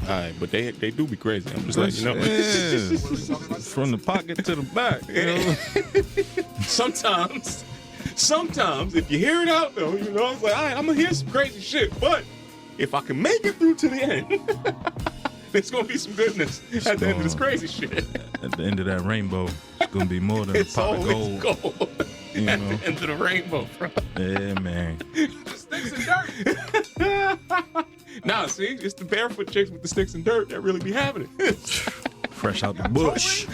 right, but they do be crazy. I'm just letting you know. From the pocket to the back. You know? Sometimes, if you hear it out, though, you know, it's like, all right, I'm going to hear some crazy shit. But if I can make it through to the end, there's going to be some goodness at the end of this crazy shit. At the end of that rainbow, it's going to be more than a pot of gold. You know? At the end of the rainbow, bro. Yeah, man. Sticks and dirt. Nah, see, it's the barefoot chicks with the sticks and dirt that really be having it. Fresh out the bush.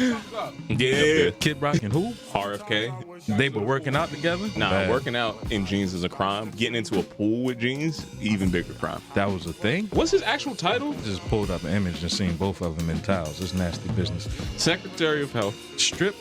Yeah. Kid Rock and who? RFK. They were working out together? Nah, Bad. working out in jeans is a crime. Getting into a pool with jeans, even bigger crime. That was a thing? What's his actual title? Just pulled up an image and seen both of them in towels. It's nasty business. Secretary of Health. Strip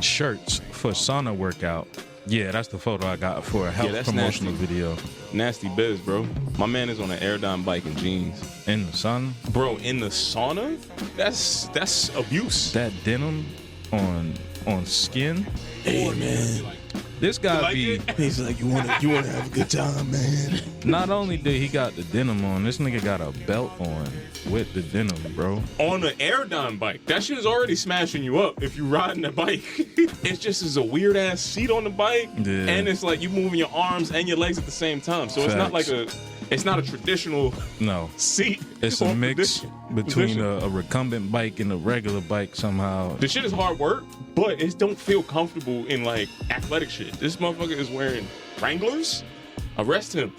shirts for sauna workout. Yeah, that's the photo I got for a health promotional video. Nasty biz, bro. My man is on an Aerodine bike in jeans. In the sun? Bro, in the sauna? That's abuse. That denim on skin? Hey, man. This guy like be... it? He's like, you want to have a good time, man. Not only did he got the denim on, this nigga got a belt on with the denim, bro. On an Aerodine bike. That shit is already smashing you up if you riding the bike. It's just is a weird ass seat on the bike. Yeah. And it's like you moving your arms and your legs at the same time. So It's not like it's not a traditional seat. It's a mix between a recumbent bike and a regular bike somehow. The shit is hard work, but it don't feel comfortable in like athletic shit. This motherfucker is wearing Wranglers. Arrest him.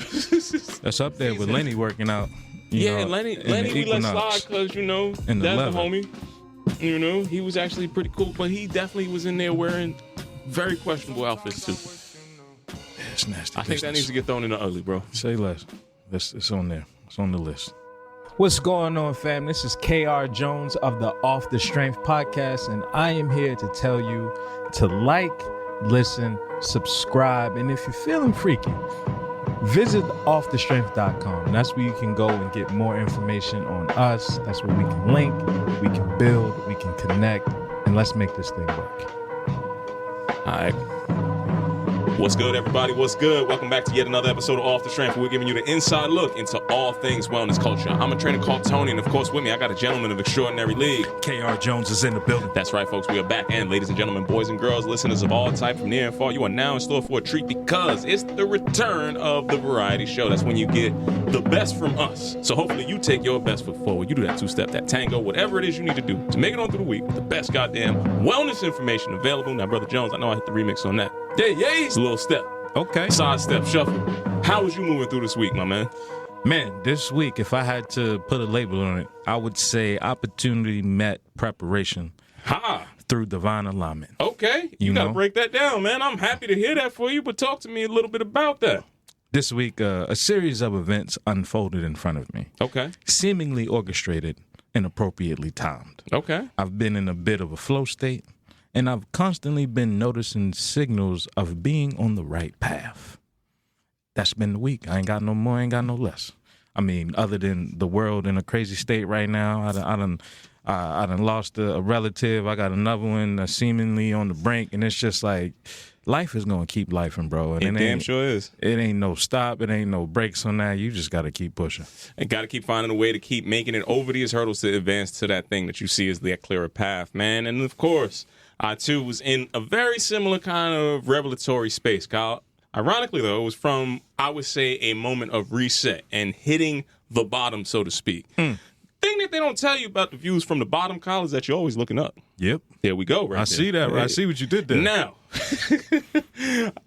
That's up there with Lenny working out. Lenny we let slide because, you know, that's the homie. You know, he was actually pretty cool, but he definitely was in there wearing very questionable outfits too. It's nasty. I think that needs to get thrown in the ugly, bro. Say less. It's on there. It's on the list. What's going on, fam? This is KR Jones of the Off the Strength podcast, and I am here to tell you to like, listen, subscribe, and if you're feeling freaky, visit offthestrength.com. That's where you can go and get more information on us. That's where we can link, we can build, we can connect, and let's make this thing work. All right. What's good, everybody? What's good? Welcome back to yet another episode of Off the Strength, where we're giving you the inside look into all things wellness culture. I'm a trainer called Tony, and of course with me, I got a gentleman of extraordinary league. KR Jones is in the building. That's right, folks. We are back, and ladies and gentlemen, boys and girls, listeners of all types from near and far, you are now in store for a treat because it's the return of the variety show. That's when you get the best from us. So hopefully you take your best foot forward. You do that two-step, that tango, whatever it is you need to do to make it on through the week with the best goddamn wellness information available. Now, Brother Jones, I know I hit the remix on that. Yeah. It's a little step. Okay. Side step, shuffle. How was you moving through this week, my man? Man, this week, if I had to put a label on it, I would say opportunity met preparation through divine alignment. Okay. You got to break that down, man. I'm happy to hear that for you, but talk to me a little bit about that. This week, a series of events unfolded in front of me. Okay. Seemingly orchestrated and appropriately timed. Okay. I've been in a bit of a flow state, and I've constantly been noticing signals of being on the right path. That's been the week. I ain't got no more, ain't got no less. I mean, other than the world in a crazy state right now, I done lost a relative. I got another one that's seemingly on the brink, and it's just like life is gonna keep lifing, bro. And it damn sure is. It ain't no stop. It ain't no brakes on that. You just got to keep pushing. And got to keep finding a way to keep making it over these hurdles to advance to that thing that you see as the clearer path, man. And of course, I too was in a very similar kind of revelatory space, Kyle. Ironically, though, it was from, I would say, a moment of reset and hitting the bottom, so to speak. Thing that they don't tell you about the views from the bottom, Kyle, is that you're always looking up. Yep. There we go, right I see that. Right? I see what you did there. Now,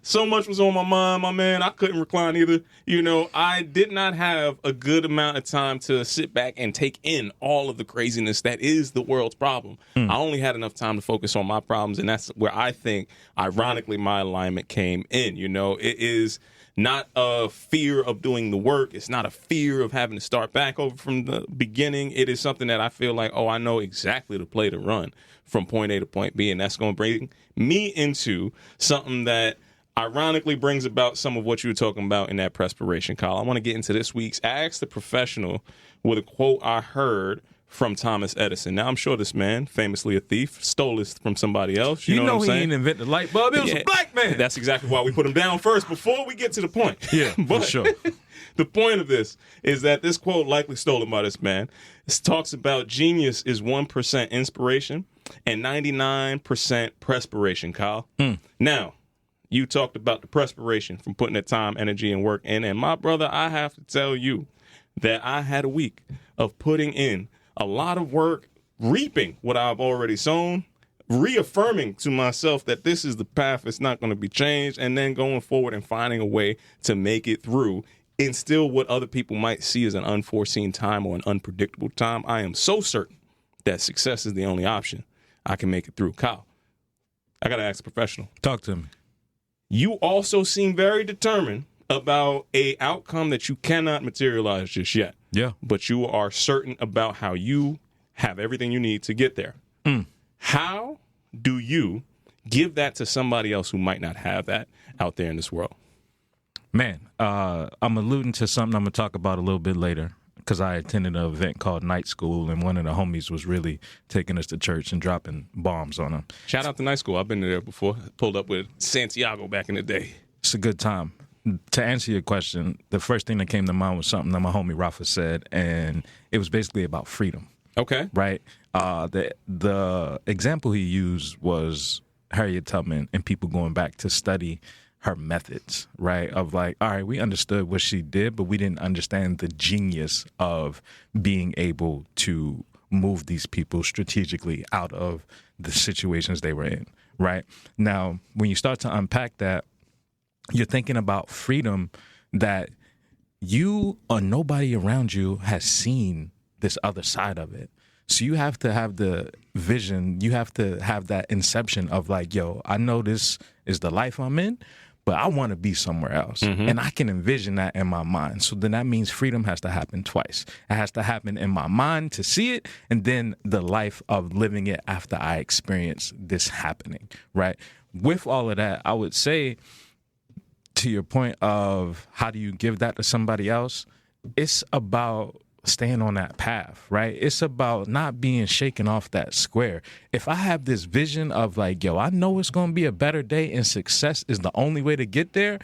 so much was on my mind, my man. I couldn't recline either. You know, I did not have a good amount of time to sit back and take in all of the craziness that is the world's problem. I only had enough time to focus on my problems, and that's where I think, ironically, my alignment came in. You know, it is not a fear of doing the work. It's not a fear of having to start back over from the beginning. It is something that I feel like, I know exactly the play to run from point A to point B, and that's going to bring me into something that ironically brings about some of what you were talking about in that perspiration, Kyle. I want to get into this week's Ask the Professional with a quote I heard from Thomas Edison. Now, I'm sure this man, famously a thief, stole this from somebody else. You know what I'm he saying? didn't invent the light bulb. It was a black man. That's exactly why we put him down first before we get to the point. Yeah, but for sure. The point of this is that this quote, likely stolen by this man, talks about genius is 1% inspiration and 99% perspiration, Kyle. Now, you talked about the perspiration from putting that time, energy, and work in. And my brother, I have to tell you that I had a week of putting in a lot of work, reaping what I've already sown, reaffirming to myself that this is the path, it's not going to be changed, and then going forward and finding a way to make it through in still what other people might see as an unforeseen time or an unpredictable time. I am so certain that success is the only option. I can make it through. Kyle, I got to ask a professional. Talk to me. You also seem very determined about a outcome that you cannot materialize just yet. Yeah. But you are certain about how you have everything you need to get there. How do you give that to somebody else who might not have that out there in this world? Man, I'm alluding to something I'm going to talk about a little bit later because I attended an event called Night School, and one of the homies was really taking us to church and dropping bombs on them. Shout out to Night School. I've been there before. Pulled up with Santiago back in the day. It's a good time. To answer your question, the first thing that came to mind was something that my homie Rafa said, and it was basically about freedom. Okay. Right? The example he used was Harriet Tubman and people going back to study her methods, right? Of like, all right, we understood what she did, but we didn't understand the genius of being able to move these people strategically out of the situations they were in, right? Now, when you start to unpack that, you're thinking about freedom that you or nobody around you has seen this other side of it. So you have to have the vision, you have to have that inception of like, yo, I know this is the life I'm in, but I want to be somewhere else. And I can envision that in my mind. So then that means freedom has to happen twice. It has to happen in my mind to see it, and then the life of living it after I experience this happening, right? With all of that, I would say, to your point of how do you give that to somebody else, it's about staying on that path, right? It's about not being shaken off that square. If I have this vision of like, yo, I know it's going to be a better day and success is the only way to get there,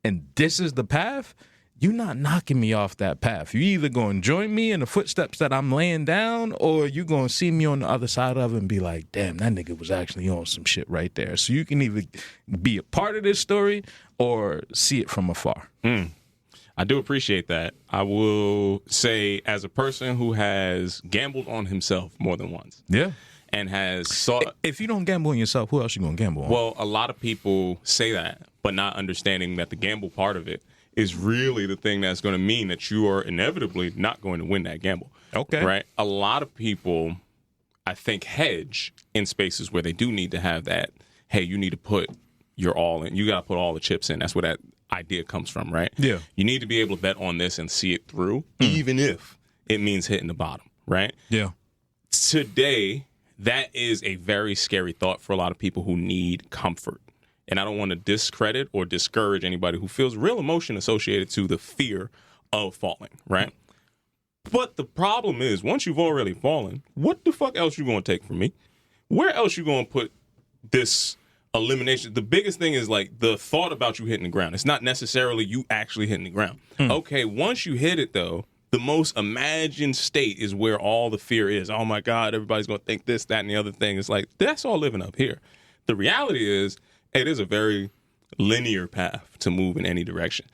and this is the path, you're not knocking me off that path. You either going to join me in the footsteps that I'm laying down, or you going to see me on the other side of it and be like, damn, that nigga was actually on some shit right there. So you can either be a part of this story or see it from afar. I do appreciate that. I will say, as a person who has gambled on himself more than once. Yeah. And has sought. If you don't gamble on yourself, who else you going to gamble on? Well, a lot of people say that, but not understanding that the gamble part of it is really the thing that's going to mean that you are inevitably not going to win that gamble. Okay. Right? A lot of people, I think, hedge in spaces where they do need to have that, hey, you need to put your all in. You got to put all the chips in. That's where that idea comes from, right? Yeah. You need to be able to bet on this and see it through, even if it means hitting the bottom, right? Yeah. Today, that is a very scary thought for a lot of people who need comfort. And I don't want to discredit or discourage anybody who feels real emotion associated to the fear of falling, right? But the problem is, once you've already fallen, what the fuck else you going to take from me? Where else you going to put this elimination? The biggest thing is like the thought about you hitting the ground. It's not necessarily you actually hitting the ground. Okay, once you hit it, though, the most imagined state is where all the fear is. Oh, my God, everybody's going to think this, that, and the other thing. It's like, that's all living up here. The reality is, it is a very linear path to move in any direction.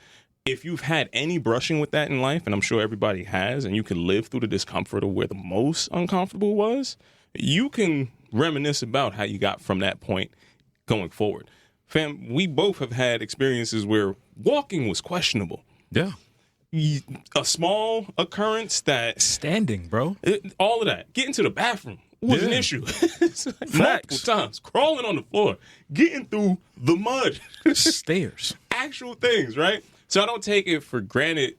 If you've had any brushing with that in life, and I'm sure everybody has, and you can live through the discomfort of where the most uncomfortable was, you can reminisce about how you got from that point going forward. Fam, we both have had experiences where walking was questionable. Yeah. A small occurrence that... Standing, bro. All of that. Getting to the bathroom was an issue. Like multiple times. Crawling on the floor. Getting through the mud. Stairs. Actual things, right? So I don't take it for granted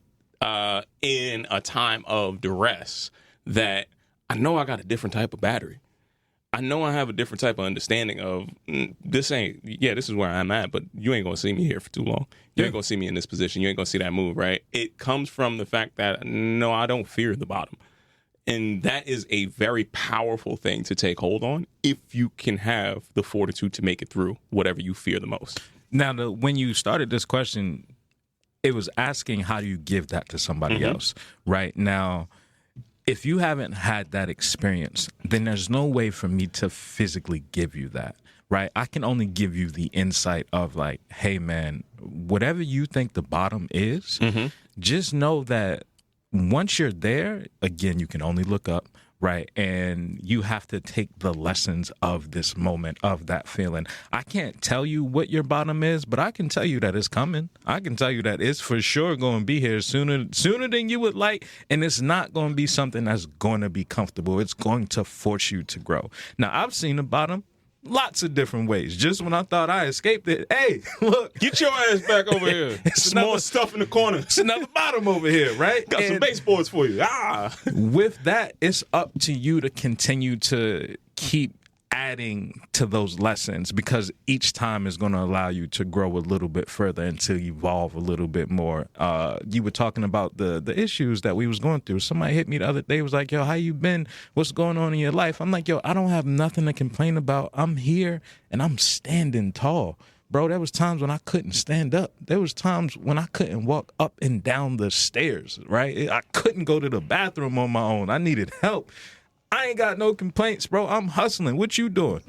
in a time of duress that I know I got a different type of battery. I know I have a different type of understanding of this is where I'm at, but you ain't going to see me here for too long. You ain't going to see me in this position. You ain't going to see that move, right? It comes from the fact that, no, I don't fear the bottom. And that is a very powerful thing to take hold on if you can have the fortitude to make it through whatever you fear the most. Now, when you started this question, it was asking how do you give that to somebody else, right? Now, if you haven't had that experience, then there's no way for me to physically give you that, right? I can only give you the insight of like, hey, man, whatever you think the bottom is, just know that once you're there, again, you can only look up, right? And you have to take the lessons of this moment, of that feeling. I can't tell you what your bottom is, but I can tell you that it's coming. I can tell you that it's for sure going to be here sooner than you would like. And it's not going to be something that's going to be comfortable. It's going to force you to grow. Now, I've seen the bottom lots of different ways. Just when I thought I escaped it, hey, look. Get your ass back over here. Some more stuff in the corner. It's another bottom over here, right? Got some baseboards for you. With that, it's up to you to continue to keep adding to those lessons, because each time is going to allow you to grow a little bit further and to evolve a little bit more. You were talking about the issues that we was going through. Somebody hit me the other day, was like, yo, how you been? What's going on in your life? I'm like, yo, I don't have nothing to complain about. I'm here and I'm standing tall. Bro, there was times when I couldn't stand up. There was times when I couldn't walk up and down the stairs, right? I couldn't go to the bathroom on my own. I needed help. I ain't got no complaints, bro. I'm hustling. What you doing?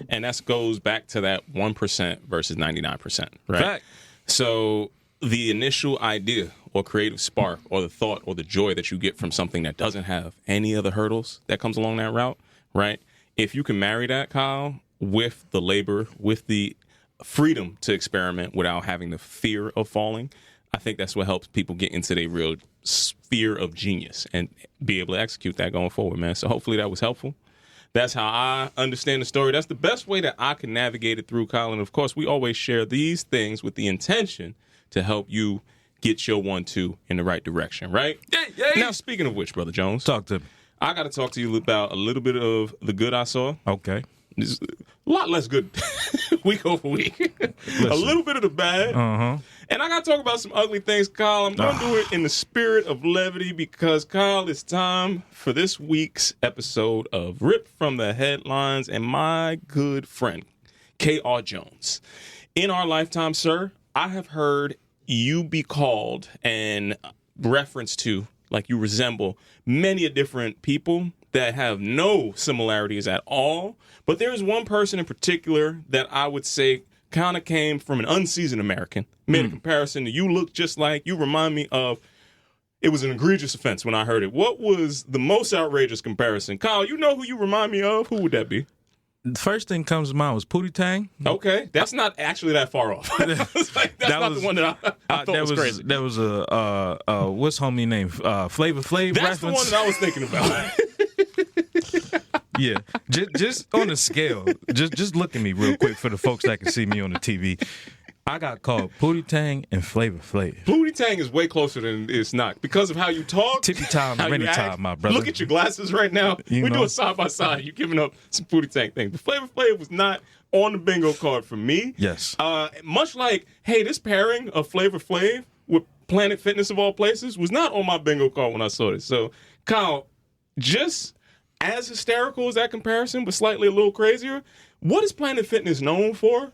And that goes back to that 1% versus 99%, right? Fact. So the initial idea or creative spark or the thought or the joy that you get from something that doesn't have any other hurdles that comes along that route, right? If you can marry that, Kyle, with the labor, with the freedom to experiment without having the fear of falling, I think that's what helps people get into their real sphere of genius and be able to execute that going forward, man. So hopefully that was helpful. That's how I understand the story. That's the best way that I can navigate it through, Kyle. And of course, we always share these things with the intention to help you get your 1-2 in the right direction, right? Yeah. Now, speaking of which, Brother Jones, Talk to me. I got to talk to you about a little bit of the good I saw. Okay. It's a lot less good week over week. A little bit of the bad. And I got to talk about some ugly things, Kyle. I'm going to do it in the spirit of levity because, Kyle, it's time for this week's episode of Ripped from the Headlines and my good friend, KR Jones. In our lifetime, sir, I have heard you be called and referenced to, like you resemble many a different people that have no similarities at all. But there's one person in particular that I would say kind of came from an unseasoned American, made a comparison to you look just like, you remind me of, it was an egregious offense when I heard it. What was the most outrageous comparison? Kyle, you know who you remind me of? Who would that be? The first thing comes to mind was Pootie Tang. Okay, that's not actually that far off. That's not the one that I thought was crazy. That was a what's homie name? Flavor Flav That's reference. the one that I was thinking about. Yeah, just on a scale. Just look at me real quick for the folks that can see me on the TV. I got called Pootie Tang and Flavor Flav. Pootie Tang is way closer than it's not because of how you talk. Tippy time, how many you act. time, my brother. Look at your glasses right now. We're doing side by side. You giving up some Pootie Tang things. But Flavor Flav was not on the bingo card for me. Yes. Much like, hey, this pairing of Flavor Flav with Planet Fitness of all places was not on my bingo card when I saw this. So, Kyle, just as hysterical as that comparison, but slightly a little crazier, what is Planet Fitness known for?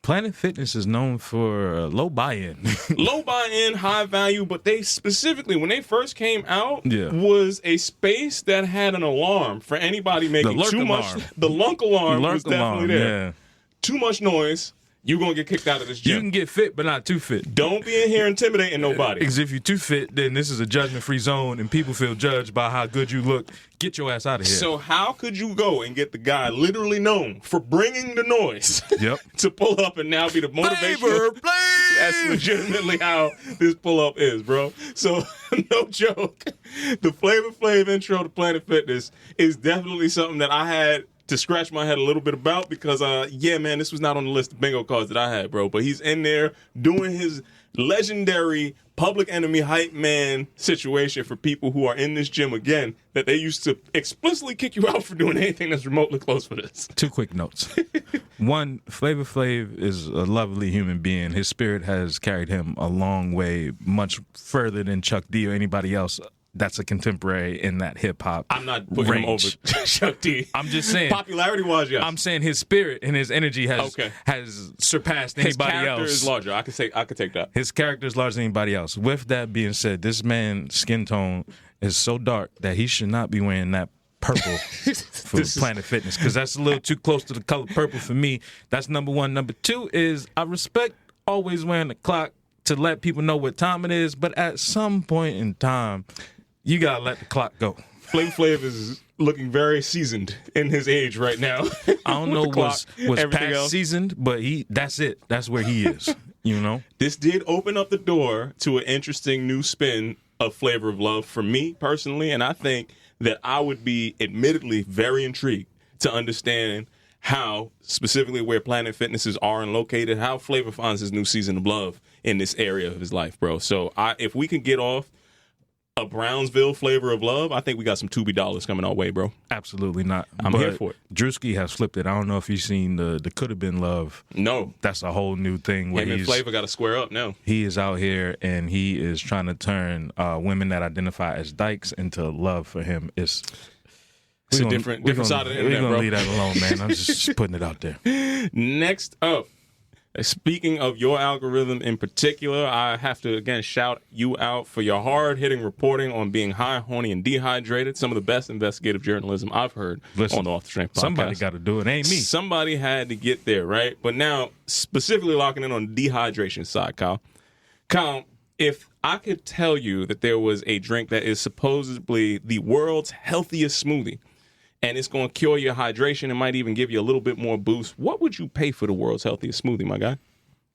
Planet Fitness is known for low buy-in. Low buy-in, high value, but they specifically, when they first came out, Yeah. was a space that had an alarm for anybody making too much. The lunk alarm was definitely there. Yeah. Too much noise, you're going to get kicked out of this gym. You can get fit, but not too fit. Don't be in here intimidating nobody. Because if you're too fit, then this is a judgment-free zone, and people feel judged by how good you look. Get your ass out of here. So how could you go and get the guy literally known for bringing the noise to pull up and now be the motivation? That's legitimately how this pull-up is, bro. So, no joke. The Flavor Flav intro to Planet Fitness is definitely something that I had to scratch my head a little bit about because, yeah, man, this was not on the list of bingo cards that I had, bro. But he's in there doing his legendary Public Enemy hype man situation for people who are in this gym again that they used to explicitly kick you out for doing anything that's remotely close for this. Two quick notes. One, Flavor Flav is a lovely human being. His spirit has carried him a long way, much further than Chuck D or anybody else that's a contemporary in that hip hop. I'm not putting him over Chuck D. I'm just saying, popularity-wise, yes. I'm saying his spirit and his energy has surpassed anybody else. His character is larger. I could take that. His character is larger than anybody else. With that being said, this man's skin tone is so dark that he should not be wearing that purple for Planet Fitness, because that's a little too close to the color purple for me. That's number one. Number two is I respect always wearing the clock to let people know what time it is, but at some point in time, you gotta let the clock go. Flav is looking very seasoned in his age right now. I don't know what's past seasoned, but that's it. That's where he is, you know? This did open up the door to an interesting new spin of Flavor of Love for me personally, and I think that I would be admittedly very intrigued to understand how, specifically where Planet Fitnesses are and located, how Flavor finds his new season of love in this area of his life, bro. So if we can get off a Brownsville Flavor of Love, I think we got some Tubi dollars coming our way, bro. Absolutely not. I'm here for it. Drewski has flipped it. I don't know if you've seen the Could Have Been Love. No. That's a whole new thing. Where him and Flavor got to square up now. He is out here and he is trying to turn women that identify as dykes into love for him. It's a different side of the internet, bro. We're going to leave that alone, man. I'm just putting it out there. Next up, speaking of your algorithm in particular, I have to, again, shout you out for your hard-hitting reporting on being high, horny, and dehydrated. Some of the best investigative journalism I've heard on the Off the Strength podcast. Somebody got to do it. Ain't me. Somebody had to get there, right? But now, specifically locking in on the dehydration side, Kyle. Kyle, if I could tell you that there was a drink that is supposedly the world's healthiest smoothie, and it's going to cure your hydration and might even give you a little bit more boost, what would you pay for the world's healthiest smoothie, my guy?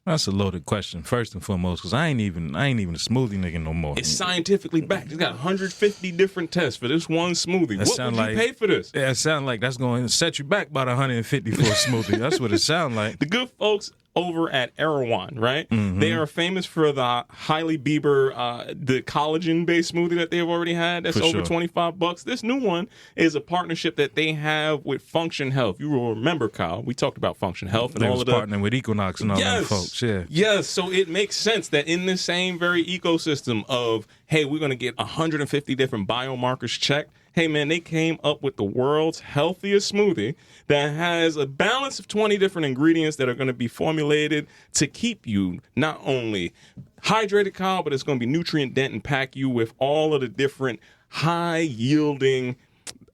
That's a loaded question, first and foremost, because I ain't even a smoothie nigga no more. It's scientifically backed. It's got 150 different tests for this one smoothie. What would you pay for this? Yeah, it sounds like that's going to set you back about 150 for a smoothie. That's what it sounds like. The good folks over at Erewhon, right? Mm-hmm. They are famous for the Hailey Bieber, the collagen-based smoothie that they've already had. That's over $25. This new one is a partnership that they have with Function Health. You will remember, Kyle, we talked about Function Health and they all of that. Partnering with Equinox and all them folks, yeah. Yes, so it makes sense that in this same very ecosystem of, hey, we're going to get 150 different biomarkers checked. Hey, man, they came up with the world's healthiest smoothie that has a balance of 20 different ingredients that are going to be formulated to keep you not only hydrated, Kyle, but it's going to be nutrient-dense and pack you with all of the different high-yielding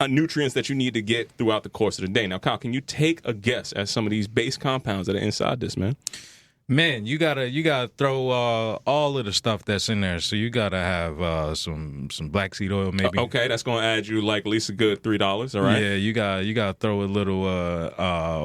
nutrients that you need to get throughout the course of the day. Now, Kyle, can you take a guess at some of these base compounds that are inside this, man? Man, you gotta throw all of the stuff that's in there. So you gotta have some black seed oil, maybe. Okay, that's gonna add you like at least a good $3. All right. Yeah, you gotta throw a little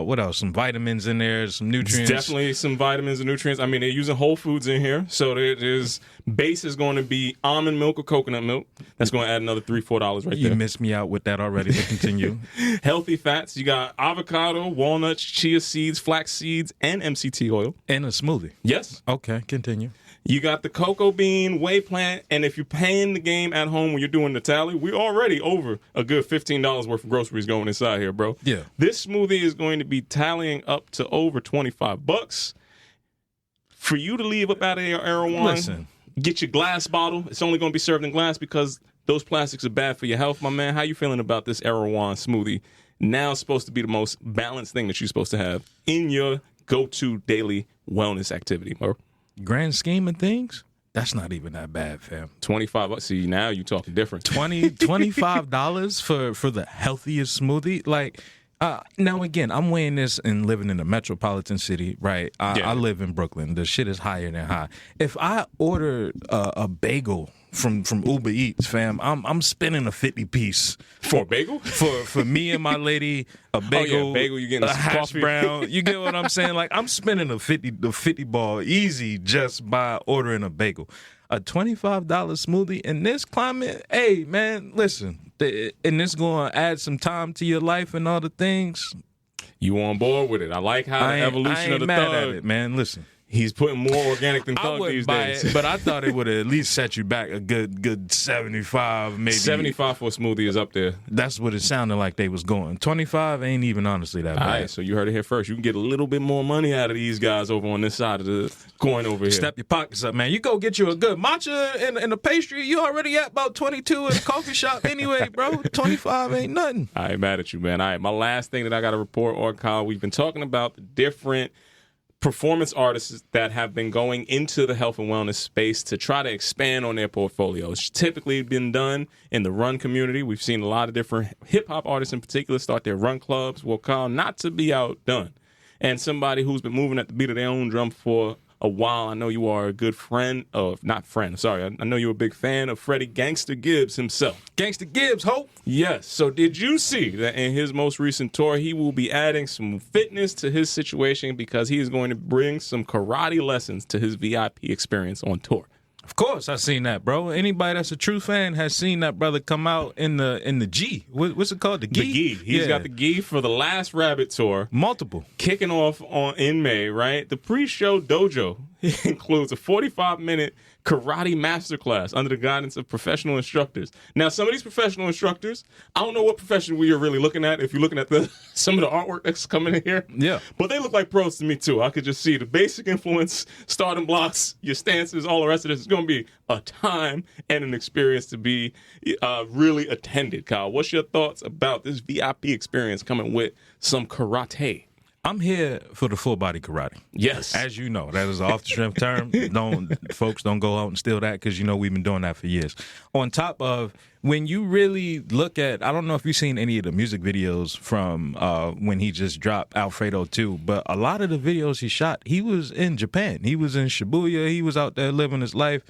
what else? Some vitamins in there, some nutrients. Definitely some vitamins and nutrients. I mean, they're using whole foods in here, so there's base is going to be almond milk or coconut milk. That's going to add another $3-4 right there. You missed me out with that already. But continue. Healthy fats. You got avocado, walnuts, chia seeds, flax seeds, and MCT oil. And a smoothie. Yes. Okay, continue. You got the cocoa bean, whey plant, and if you're paying the game at home when you're doing the tally, we're already over a good $15 worth of groceries going inside here, bro. Yeah. This smoothie is going to be tallying up to over $25. For you to leave up out of your Erewhon, listen, get your glass bottle. It's only going to be served in glass because those plastics are bad for your health, my man. How you feeling about this Erewhon smoothie? Now it's supposed to be the most balanced thing that you're supposed to have in your go-to daily wellness activity, bro. Grand scheme of things, that's not even that bad, fam. $25. See, now you talking different. $25 for the healthiest smoothie? Like, now again, I'm weighing this and living in a metropolitan city, right? I live in Brooklyn. The shit is higher than high. If I order a bagel from Uber Eats, fam, I'm spending a 50 piece for a bagel. For me and my lady, a bagel. Oh yeah, bagel. You getting a some hash coffee brown. You get what I'm saying? Like, I'm spending the 50 ball easy just by ordering a bagel. A $25 smoothie in this climate, hey man, listen, and this going to add some time to your life and all the things. You on board with it? I like how the evolution of the mad thug. at it, man. Listen, He's putting more organic than I Thug wouldn't these buy days. it, but I thought it would have at least set you back a good 75, maybe. 75 for a smoothie is up there. That's what it sounded like they was going. 25 ain't even honestly that All bad. right, so you heard it here first. You can get a little bit more money out of these guys over on this side of the coin over here. Step your pockets up, man. You go get you a good matcha and a pastry. You already at about 22 at a coffee shop anyway, bro. 25 ain't nothing. I ain't mad at you, man. All right, my last thing that I got to report on, Kyle, we've been talking about the different performance artists that have been going into the health and wellness space to try to expand on their portfolio. It's typically been done in the run community. We've seen a lot of different hip-hop artists in particular start their run clubs. Well, Kyle, not to be outdone, and somebody who's been moving at the beat of their own drum for a while. I know you are a good friend of, not friend, sorry. I know you're a big fan of Freddie Gangsta Gibbs himself. Gangsta Gibbs, hope. Yes. So did you see that in his most recent tour, he will be adding some fitness to his situation because he is going to bring some karate lessons to his VIP experience on tour? Of course, I seen that, bro. Anybody that's a true fan has seen that brother come out in the G. What's it called? The gi? The gi. He's got the gi for the last Rabbit tour. Multiple. Kicking off in May, right? The pre-show dojo includes a 45-minute karate masterclass under the guidance of professional instructors. Now, some of these professional instructors, I don't know what profession we are really looking at if you're looking at some of the artwork that's coming in here. Yeah. But they look like pros to me, too. I could just see the basic influence, starting blocks, your stances, all the rest of this. It's going to be a time and an experience to be really attended, Kyle. What's your thoughts about this VIP experience coming with some karate? I'm here for the full body karate. Yes. As you know, that is an off-the-strength term. Folks don't go out and steal that because, you know, we've been doing that for years. On top of, when you really look at, I don't know if you've seen any of the music videos from when he just dropped Alfredo 2, but a lot of the videos he shot, he was in Japan. He was in Shibuya. He was out there living his life,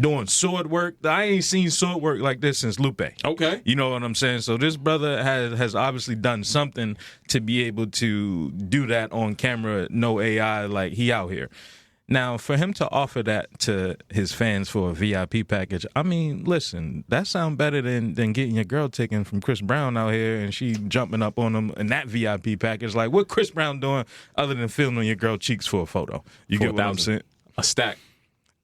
doing sword work. I ain't seen sword work like this since Lupe. Okay. You know what I'm saying? So this brother has obviously done something to be able to do that on camera, no AI, like he out here. Now, for him to offer that to his fans for a VIP package, I mean, listen, that sounds better than getting your girl taken from Chris Brown out here and she jumping up on him in that VIP package. Like, what Chris Brown doing other than filming your girl cheeks for a photo? You get what I'm saying? A stack.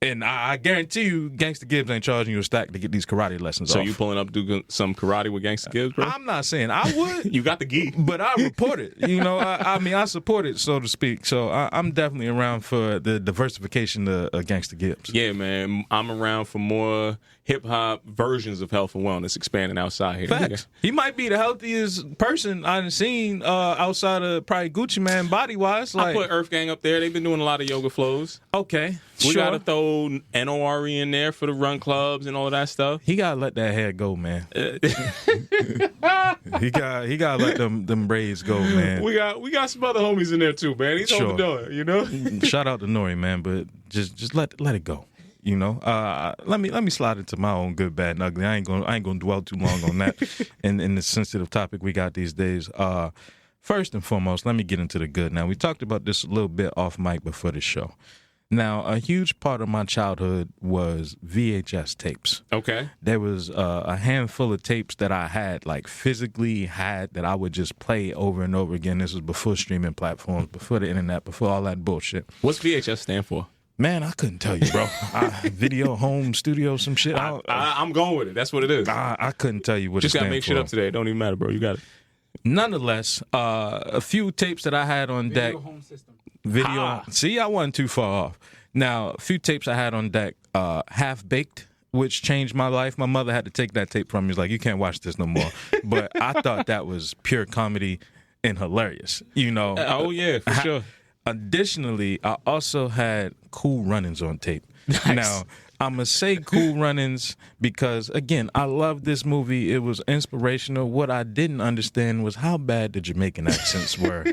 And I guarantee you, Gangsta Gibbs ain't charging you a stack to get these karate lessons So off. you pulling up do some karate with Gangsta Gibbs, bro? I'm not saying I would. You got the gi. But I report it. You know, I mean, I support it, so to speak. So I'm definitely around for the diversification of Gangsta Gibbs. Yeah, man. I'm around for more hip-hop versions of health and wellness expanding outside here. Facts. He might be the healthiest person I've seen outside of probably Gucci Man body-wise. I put Earth Gang up there. They've been doing a lot of yoga flows. Okay, We sure. got to throw NORE in there for the run clubs and all of that stuff. He gotta let that hair go, man. he gotta let them braids go, man. We got some other homies in there too, man. He's on the door, you know. Shout out to Nori, man, but just let it go. You know, let me slide into my own good, bad, and ugly. I ain't gonna dwell too long on that. in the sensitive topic we got these days. First and foremost, let me get into the good. Now, we talked about this a little bit off mic before the show. Now, a huge part of my childhood was VHS tapes. Okay. There was a handful of tapes that I had, like physically had, that I would just play over and over again. This was before streaming platforms, before the internet, before all that bullshit. What's VHS stand for? Man, I couldn't tell you, bro. Video, home, studio, some shit. I'm going with it. That's what it is. I couldn't tell you what Just it got to stands make shit for. up today. It don't even matter, bro. You got it. Nonetheless, a few tapes that I had on deck. Video. See, I wasn't too far off. Now, a few tapes I had on deck. Half Baked, which changed my life. My mother had to take that tape from me. She's like, you can't watch this no more. But I thought that was pure comedy and hilarious. You know. Oh, yeah, for sure. Additionally, I also had Cool Runnings on tape. Nice. Now, I'm going to say Cool Runnings because, again, I love this movie. It was inspirational. What I didn't understand was how bad the Jamaican accents were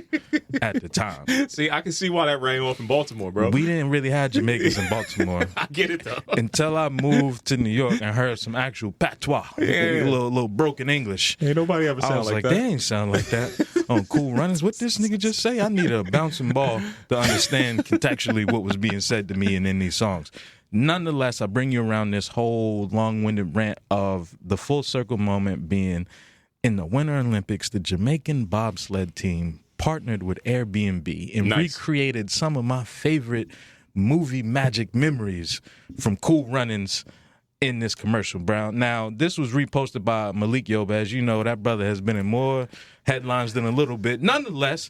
at the time. See, I can see why that rang off in Baltimore, bro. We didn't really have Jamaicans in Baltimore. I get it, though. Until I moved to New York and heard some actual patois, a little broken English. Ain't nobody ever I sound was like like, that. they ain't sound like that on Cool Runnings. What this nigga just say? I need a bouncing ball to understand contextually what was being said to me and in these songs. Nonetheless, I bring you around this whole long-winded rant of the full circle moment being in the Winter Olympics, the Jamaican bobsled team partnered with Airbnb and Nice. recreated some of my favorite movie magic memories from Cool Runnings in this commercial, Brown. Now, this was reposted by Malik Yoba. As you know, that brother has been in more headlines than a little bit. Nonetheless,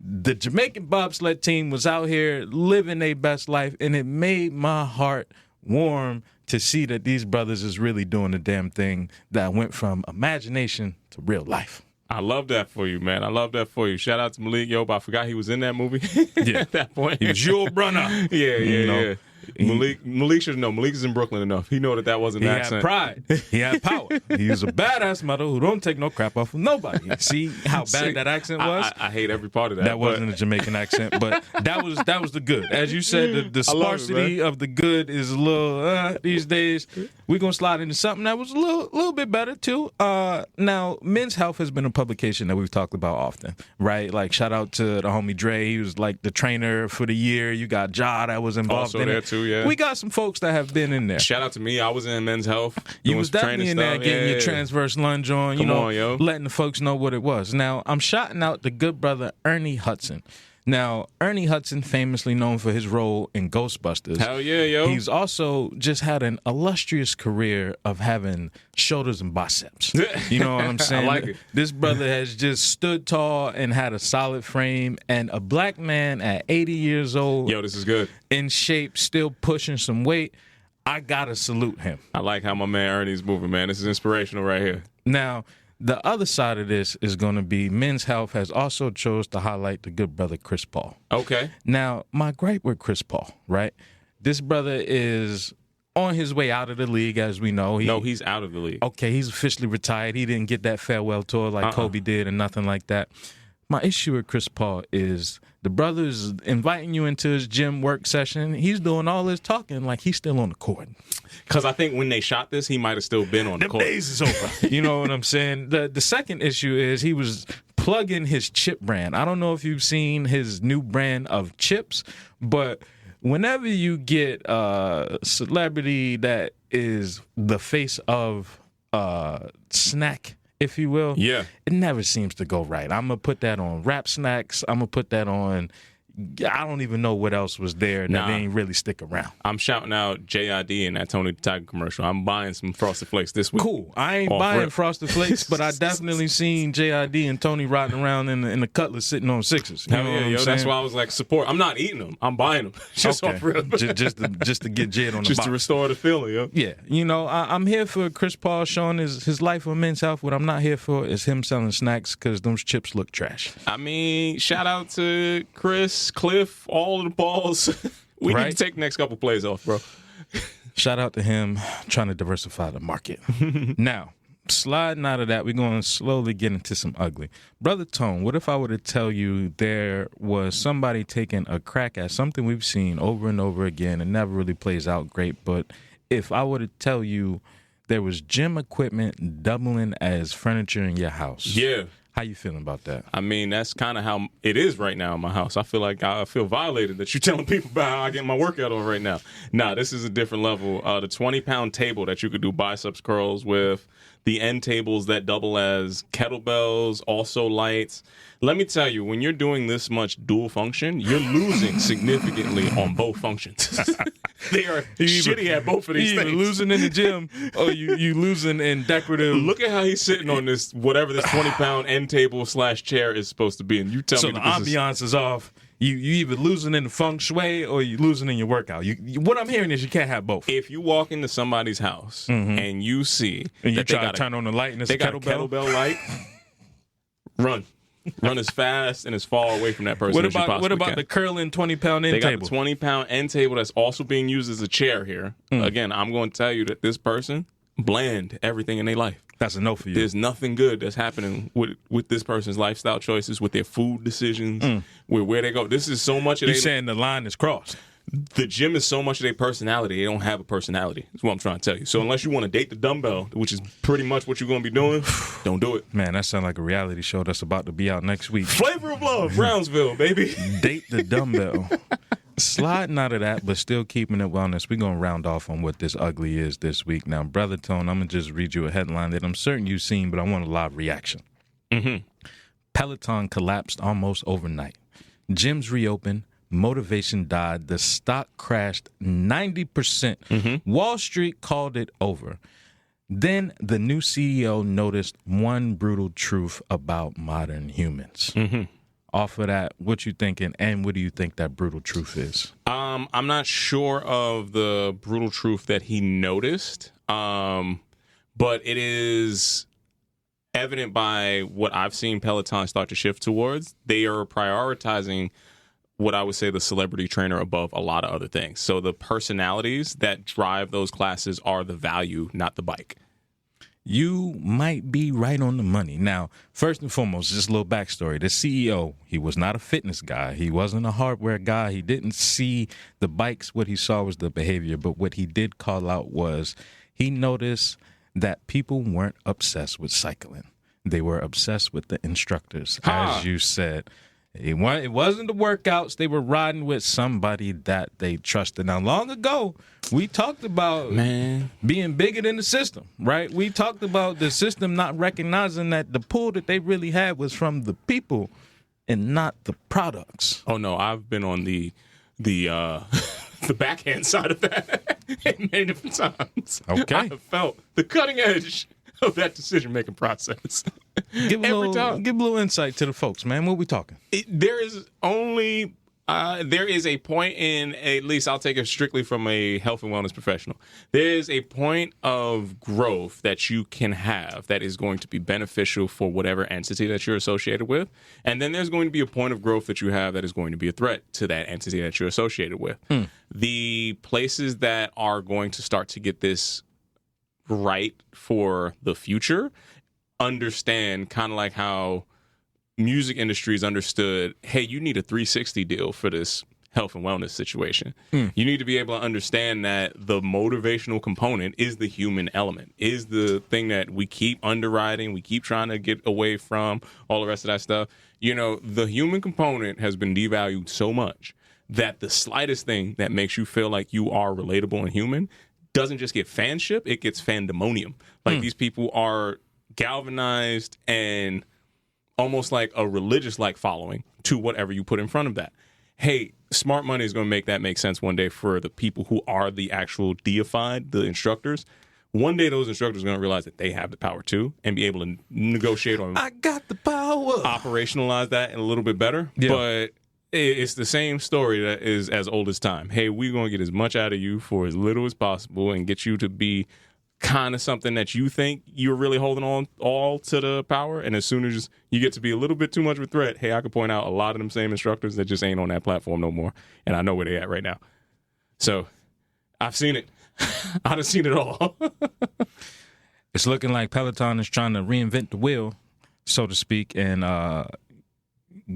the Jamaican bobsled team was out here living their best life, and it made my heart warm to see that these brothers is really doing the damn thing that went from imagination to real life. I love that for you, man. I love that for you. Shout out to Malik Yoba. I forgot he was in that movie Yeah. at that point. He was your brother. Yeah. Malik should know. Malik is in Brooklyn enough. He know that wasn't He an had accent. pride. He had power. He was a badass mother who don't take no crap off of nobody. See how bad See, that accent was? I hate every part of that. That wasn't a Jamaican accent, but that was the good. As you said, the I love it, sparsity of the good is a little these days. We're gonna slide into something that was a little bit better too. Now, Men's Health has been a publication that we've talked about often, right? Like shout out to the homie Dre, he was like the trainer for the year. You got Ja that was involved Also in there it too, yeah. We got some folks that have been in there. Shout out to me. I was in Men's Health. You doing was some training definitely in there stuff. getting your Yeah. transverse lunge on, Come on, yo. letting the folks know what it was. Now, I'm shouting out the good brother Ernie Hudson. Now, Ernie Hudson, famously known for his role in Ghostbusters. Hell yeah, yo. He's also just had an illustrious career of having shoulders and biceps. You know what I'm saying? I like it. This brother has just stood tall and had a solid frame, and a black man at 80 years old, Yo, this is good. in shape, still pushing some weight. I gotta salute him. I like how my man Ernie's moving, man. This is inspirational right here. Now, the other side of this is going to be Men's Health has also chose to highlight the good brother Chris Paul. Okay. Now, my gripe with Chris Paul, right? This brother is on his way out of the league, as we know. No, he's out of the league. Okay, he's officially retired. He didn't get that farewell tour like Kobe did and nothing like that. My issue with Chris Paul is the brother's inviting you into his gym work session. He's doing all this talking like he's still on the court. Because I think when they shot this, he might have still been on the court. Days is over. You know what I'm saying? The second issue is he was plugging his chip brand. I don't know if you've seen his new brand of chips, but whenever you get a celebrity that is the face of snack, if you will, Yeah. it never seems to go right. I'm going to put that on Rap Snacks. I'm going to put that on, I don't even know what else was there that Nah. didn't really stick around. I'm shouting out JID in that Tony the Tiger commercial. I'm buying some Frosted Flakes this week. Cool. I ain't Off buying rip. Frosted Flakes, but I definitely seen JID and Tony riding around in the Cutlass sitting on sixes. You Hell know yeah, what I'm yo. That's saying? why I was like, support. I'm not eating them. I'm buying them. Just Okay. off rip. just to get Jed on the Just box. to restore the feeling, yo. Yeah, you know, I'm here for Chris Paul showing his life on Men's Health. What I'm not here for is him selling snacks because those chips look trash. I mean, shout out to Chris, Cliff, all of the balls. We need Right. to take the next couple plays off, bro. Shout out to him trying to diversify the market. Now, sliding out of that, we're going to slowly get into some ugly. Brother Tone, what if I were to tell you there was somebody taking a crack at something we've seen over and over again and never really plays out great, but if I were to tell you there was gym equipment doubling as furniture in your house. Yeah. How you feeling about that? I mean, that's kind of how it is right now in my house. I feel like I feel violated that you're telling people about how I get my workout on right now. Nah, this is a different level. The 20-pound table that you could do biceps curls with, the end tables that double as kettlebells, also lights. Let me tell you, when you're doing this much dual function, you're losing significantly on both functions. They are shitty at both of these You things. either losing in the gym or you losing in decorative. Look at how he's sitting on this, whatever this 20-pound end table / chair is supposed to be, and you tell So me the that this is... ambiance is off. You either losing in the feng shui or you losing in your workout. What I'm hearing is you can't have both. If you walk into somebody's house and you see And you that they try to got turn on the light and it's they a got a kettlebell light, run as fast and as far away from that person as you possibly What about can. the curling 20-pound end They got table? the 20-pound end table that's also being used as a chair here. Again, I'm going to tell you that this person bland everything in their life. That's a no for you. There's nothing good that's happening with this person's lifestyle choices, with their food decisions, with where they go. This is so much of You their... saying the line is crossed? The gym is so much of their personality. They don't have a personality. That's what I'm trying to tell you. So unless you want to date the dumbbell, which is pretty much what you're going to be doing, don't do it. Man, that sounds like a reality show that's about to be out next week. Flavor of Love, Brownsville, baby. Date the dumbbell. Sliding out of that, but still keeping it wellness, we're going to round off on what this ugly is this week. Now, Brother Tone, I'm going to just read you a headline that I'm certain you've seen, but I want a live reaction. Peloton collapsed almost overnight. Gyms reopened. Motivation died. The stock crashed 90%. Wall Street called it over. Then the new CEO noticed one brutal truth about modern humans. Off of that, what you thinking, and what do you think that brutal truth is? I'm not sure of the brutal truth that he noticed, but it is evident by what I've seen Peloton start to shift towards. They are prioritizing what I would say the celebrity trainer above a lot of other things. So the personalities that drive those classes are the value, not the bike. You might be right on the money. Now, first and foremost, just a little backstory. The CEO, he was not a fitness guy. He wasn't a hardware guy. He didn't see the bikes. What he saw was the behavior. But what he did call out was he noticed that people weren't obsessed with cycling. They were obsessed with the instructors, as you said. It wasn't the workouts. They were riding with somebody that they trusted. Now, long ago, we talked about being bigger than the system, right? We talked about the system not recognizing that the pull that they really had was from the people and not the products. Oh, no, I've been on the backhand side of that many different times. Okay. I have felt the cutting edge of that decision-making process. Give a little insight to the folks, man. What we talking? There is a point in, at least I'll take it strictly from a health and wellness professional. There is a point of growth that you can have that is going to be beneficial for whatever entity that you're associated with. And then there's going to be a point of growth that you have that is going to be a threat to that entity that you're associated with. The places that are going to start to get this right for the future understand, kind of like how music industries understood, hey, you need a 360 deal for this health and wellness situation. You need to be able to understand that the motivational component is the human element, is the thing that we keep underwriting, we keep trying to get away from, all the rest of that stuff. You know, the human component has been devalued so much that the slightest thing that makes you feel like you are relatable and human doesn't just get fanship, it gets fandemonium. Like these people are galvanized and almost like a religious-like following to whatever you put in front of that. Hey, smart money is going to make that make sense one day for the people who are the actual deified, the instructors. One day those instructors are going to realize that they have the power too and be able to negotiate on I got the power. Operationalize that a little bit better. Yeah. But it's the same story that is as old as time. Hey, we're going to get as much out of you for as little as possible and get you to be kind of something that you think you're really holding on all to the power. And as soon as you get to be a little bit too much of a threat, hey, I can point out a lot of them same instructors that just ain't on that platform no more. And I know where they at right now. So I've seen it. I've seen it all. It's looking like Peloton is trying to reinvent the wheel, so to speak, and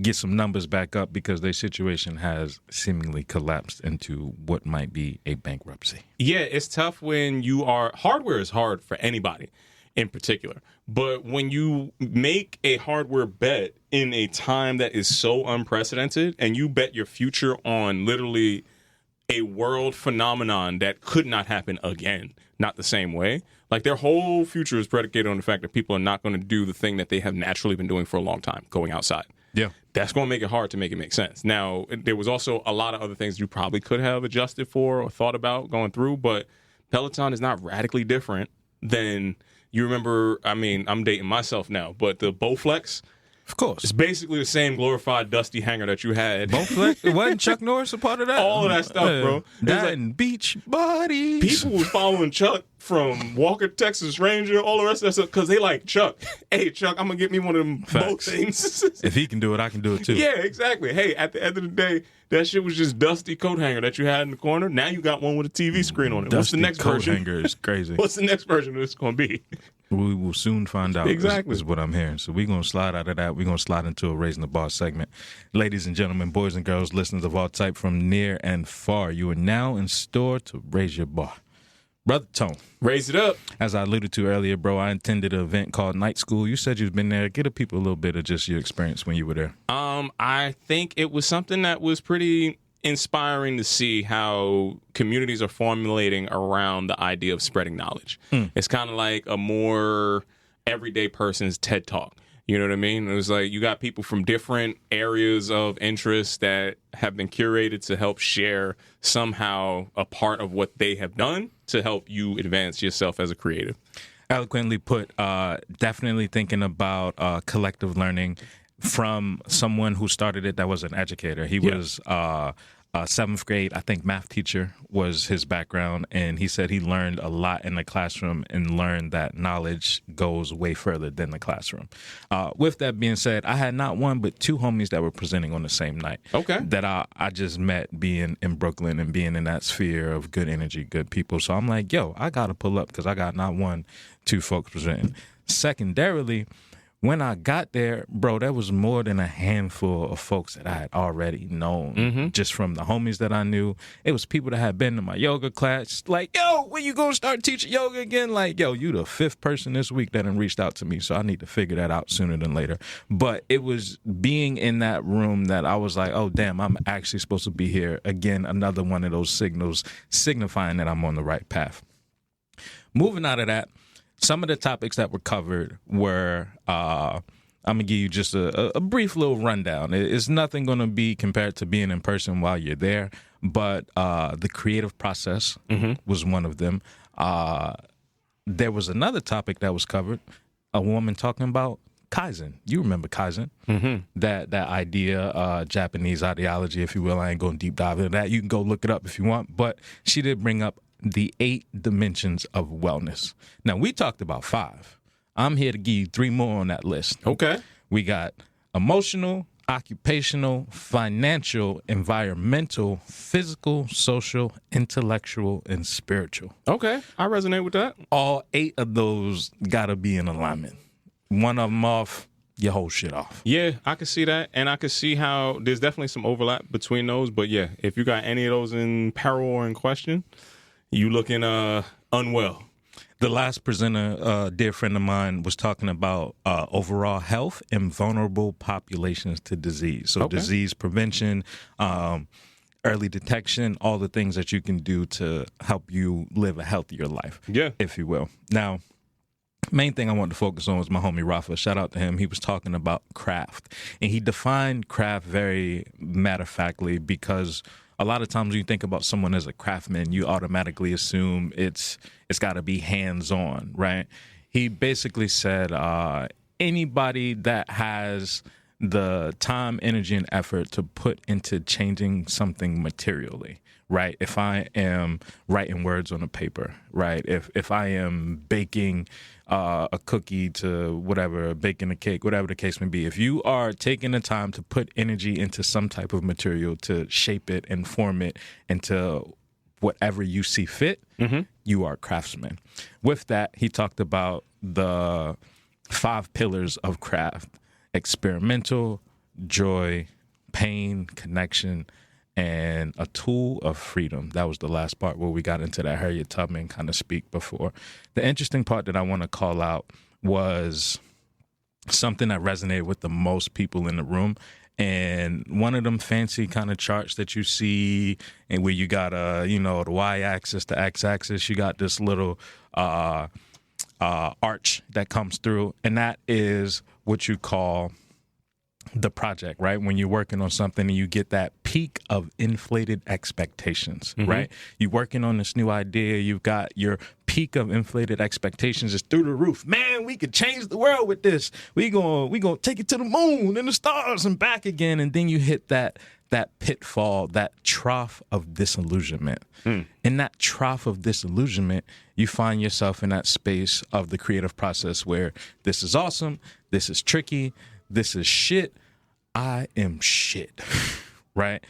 get some numbers back up because their situation has seemingly collapsed into what might be a bankruptcy. Yeah, it's tough when you are... Hardware is hard for anybody in particular. But when you make a hardware bet in a time that is so unprecedented and you bet your future on literally a world phenomenon that could not happen again, not the same way. Like their whole future is predicated on the fact that people are not going to do the thing that they have naturally been doing for a long time, going outside. Yeah. That's going to make it hard to make it make sense. Now, there was also a lot of other things you probably could have adjusted for or thought about going through, but Peloton is not radically different than, you remember, I mean, I'm dating myself now, but the Bowflex, of course, it's basically the same glorified dusty hanger that you had. Bowflex? Wasn't Chuck Norris a part of that? All of that stuff, bro. That and beach bodies. People was following Chuck from Walker, Texas Ranger, all the rest of that stuff, because they like Chuck. Hey, Chuck, I'm going to get me one of them boat things. If he can do it, I can do it too. Yeah, exactly. Hey, at the end of the day, that shit was just dusty coat hanger that you had in the corner. Now you got one with a TV screen on it. Dusty What's the next coat version? Hanger is crazy. What's the next version of this going to be? We will soon find out. Exactly. Is what I'm hearing. So we're going to slide out of that. We're going to slide into a Raising the Bar segment. Ladies and gentlemen, boys and girls, listeners of all type from near and far, you are now in store to raise your bar. Brother Tone. Raise it up. As I alluded to earlier, bro, I attended an event called Night School. You said you've been there. Give the people a little bit of just your experience when you were there. I think it was something that was pretty inspiring to see how communities are formulating around the idea of spreading knowledge. It's kind of like a more everyday person's TED Talk. You know what I mean? It was like you got people from different areas of interest that have been curated to help share somehow a part of what they have done to help you advance yourself as a creative. Eloquently put. Definitely thinking about collective learning from someone who started it that was an educator. He was seventh grade, I think, math teacher was his background, and he said he learned a lot in the classroom and learned that knowledge goes way further than the classroom. With that being said, I had not one but two homies that were presenting on the same night. Okay. That I just met being in Brooklyn and being in that sphere of good energy, good people. So I'm like, yo, I got to pull up because I got not one, two folks presenting. Secondarily, when I got there, bro, there was more than a handful of folks that I had already known just from the homies that I knew. It was people that had been to my yoga class. Like, yo, when you going to start teaching yoga again? Like, yo, you the fifth person this week that done reached out to me, so I need to figure that out sooner than later. But it was being in that room that I was like, oh, damn, I'm actually supposed to be here. Again, another one of those signals signifying that I'm on the right path. Moving out of that, some of the topics that were covered were, I'm going to give you just a brief little rundown. It's nothing going to be compared to being in person while you're there, but the creative process was one of them. There was another topic that was covered, a woman talking about Kaizen. You remember Kaizen? That idea, Japanese ideology, if you will. I ain't going to deep dive into that. You can go look it up if you want, but she did bring up the 8 dimensions of wellness. Now, we talked about 5. I'm here to give you 3 more on that list. Okay. We got emotional, occupational, financial, environmental, physical, social, intellectual, and spiritual. Okay. I resonate with that. All 8 of those got to be in alignment. One of them off, your whole shit off. Yeah, I can see that. And I can see how there's definitely some overlap between those. But yeah, if you got any of those in peril or in question, you looking unwell. The last presenter, a dear friend of mine, was talking about overall health and vulnerable populations to disease. So disease prevention, early detection, all the things that you can do to help you live a healthier life, if you will. Now, main thing I wanted to focus on was my homie Rafa. Shout out to him. He was talking about craft. And he defined craft very matter-of-factly because a lot of times when you think about someone as a craftsman, you automatically assume it's got to be hands-on, right? He basically said anybody that has the time, energy, and effort to put into changing something materially, right? If I am writing words on a paper, right? If I am baking a cookie to whatever, baking a cake, whatever the case may be, if you are taking the time to put energy into some type of material to shape it and form it into whatever you see fit, you are a craftsman. With that, he talked about the 5 pillars of craft: experimental, joy, pain, connection, and a tool of freedom. That was the last part where we got into that Harriet Tubman kind of speak before. The interesting part that I want to call out was something that resonated with the most people in the room. And one of them fancy kind of charts that you see, and where you got the y-axis, the x-axis, you got this little arch that comes through, and that is what you call the project, right? When you're working on something and you get that peak of inflated expectations, right? You're working on this new idea, you've got your peak of inflated expectations is through the roof. Man, we could change the world with this. We gonna take it to the moon and the stars and back again. And then you hit that pitfall, that trough of disillusionment. In that trough of disillusionment, you find yourself in that space of the creative process where this is awesome, this is tricky, this is shit, I am shit, right?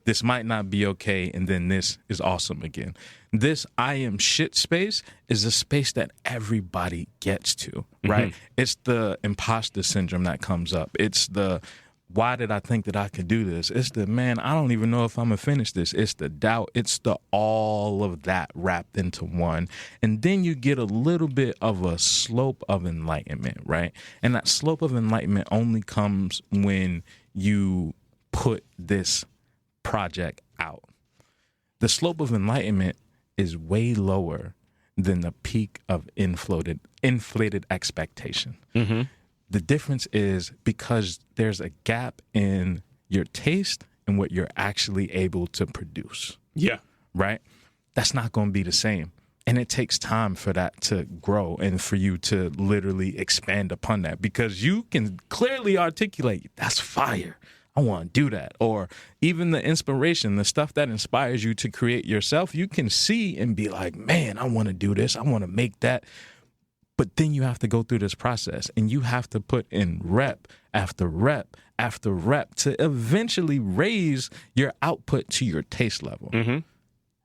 This might not be okay, and then this is awesome again. This I am shit space is a space that everybody gets to, right? It's the imposter syndrome that comes up. It's the, why did I think that I could do this? It's the, man, I don't even know if I'm going to finish this. It's the doubt. It's the all of that wrapped into one. And then you get a little bit of a slope of enlightenment, right? And that slope of enlightenment only comes when you put this project out. The slope of enlightenment is way lower than the peak of inflated expectation. The difference is because there's a gap in your taste and what you're actually able to produce. Yeah. Right? That's not going to be the same. And it takes time for that to grow and for you to literally expand upon that, because you can clearly articulate, that's fire. I want to do that. Or even the inspiration, the stuff that inspires you to create yourself, you can see and be like, man, I want to do this. I want to make that. But then you have to go through this process, and you have to put in rep after rep after rep to eventually raise your output to your taste level. Mm-hmm.